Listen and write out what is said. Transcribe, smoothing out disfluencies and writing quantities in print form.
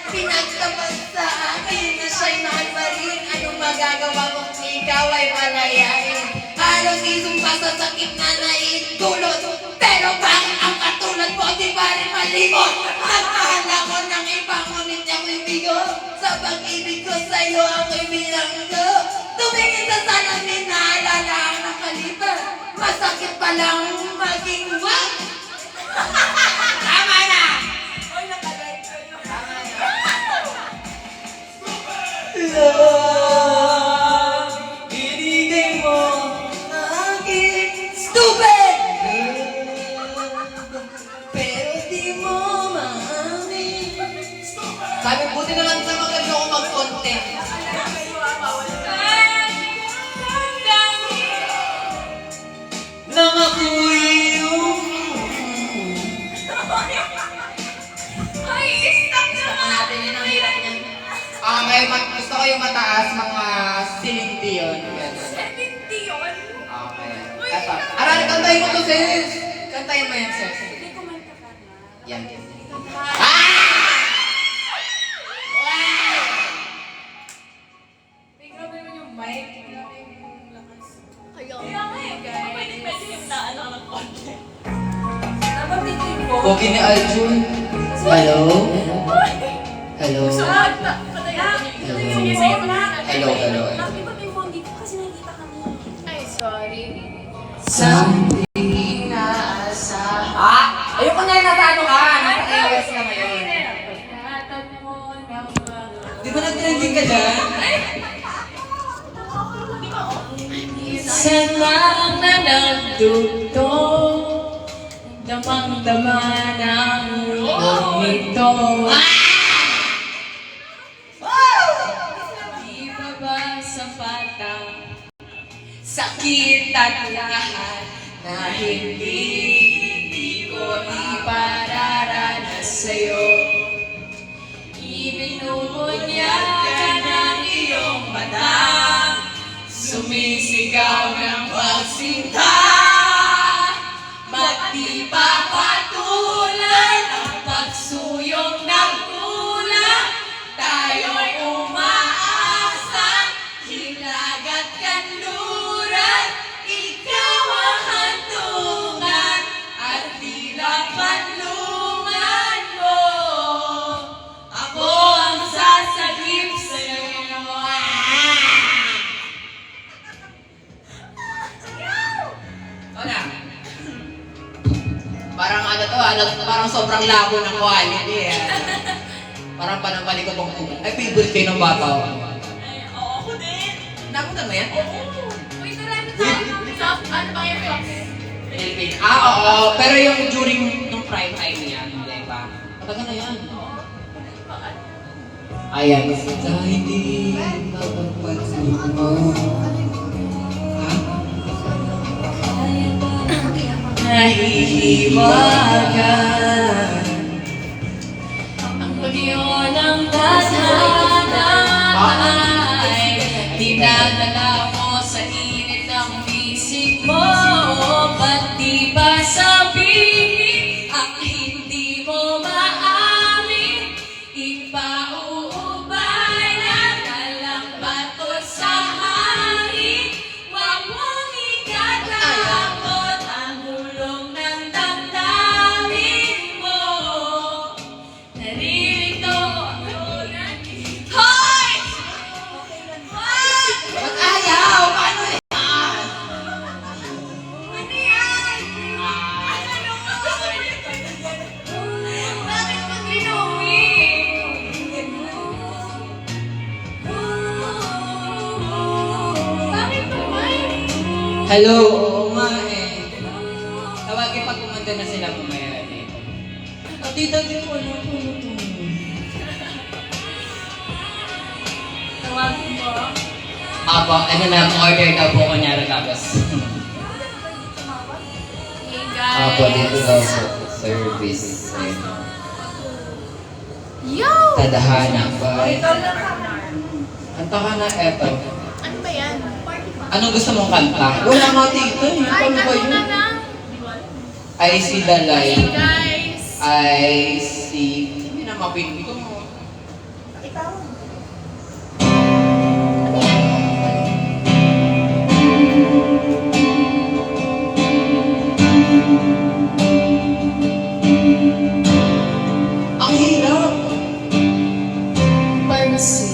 Pinagtapat sa akin na siya'y mahal pa rin. Anong magagawa kung ikaw ay palayain? Halos isumpa sa sakit na naitulot, pero bakit ang katulad mo di ba rin malimot? Nagmahal ako ng iba, ngunit ako'y bigo. Sa pag-ibig ko sa'yo ako'y binanggo. Tumingin sa salamin, naalala ang nakalipas. Masakit palang maging wag. Tama na! Love, binigay mo na akin. Stupid! Pero di mo maamin. Sabi, buti na lang sa magaling ako mag-content. Nang ako'y Ay, stop naman! natin yun ang hirap niya. Gusto ko yung mataas, mga silindi yun. Hindi yun. Okay. Eto. Aral, kantayin mo to, sis. Kantayin mo yan, sis. Hindi ko man ka. Yan. Grabe naman yung mic. Grabe yung lakas. Kaya nga eh. Pwede yung naano ng konti. Dapat tingin mo. Okay ni Arjun. Hello? Hello? Sige, sige. Hello. Bakit ba may phone dito? Kasi nakikita kami. Ay, sorry. Something nasa... Ayoko na rin natano ka. Nasa-iwas ka ngayon. Di ba nag-trending ka dyan? Isa lang na nagdugtong, damang-dama ng mundo nito. Di ba ba sapat ang sakit at lahat na hindi ko ipararanas sa'yo? Ibinubunyag ka ng iyong mata, sumisigaw ng pagsinta. Ba't di pa patulan ang pagsuyong ng ulan? Tayo'y umaasa, hilagat kanluran. Ikaw ang hantungan at tila panlungan mo. Ako ang sasagip sa'yo. Ano? Parang parang sobrang labo ng quality eh. Parang panambali ko pong ay favorite kayo ng bata. Ay, oo, ako din. Nakutan mo yan? Uy, marami sa ano ba yung box? Philippine. Oo. Pero yung during nung prime time niya, di ba? Matagal na yan. Ayan. Sa hindi mapagpansin mo. Nahihiwagan ang bagyo ng tadhana ay dinadala mo sa init ng bisig mo. Ba't di ba sabihin ang hindi mo maamin? Ipauubay na lang bato sa hangin. Huwag mong ikatakot ang hulong ng damdamin mo. Naririto ako. Hoy! Ba't Hello, oo nga eh. Tawagin pag kumanda na sila mamaya dito. At tita, di ko alam kung ano to. Tawagin mo. Apo, ano na, order daw po kunyari tapos. Hey guys. Apo, dito daw po. Service. Ayun. Yo! Tadhana ba? Ito lang ka. Kanta ka na eto. Ano ba yan? Anong gusto mong kanta? Wala nga tita eh. Ay, Ano ba ano yun? na lang? I see the Hey light. guys. I see... Hindi na mapinto mo. Ang hirap! Pharmacy.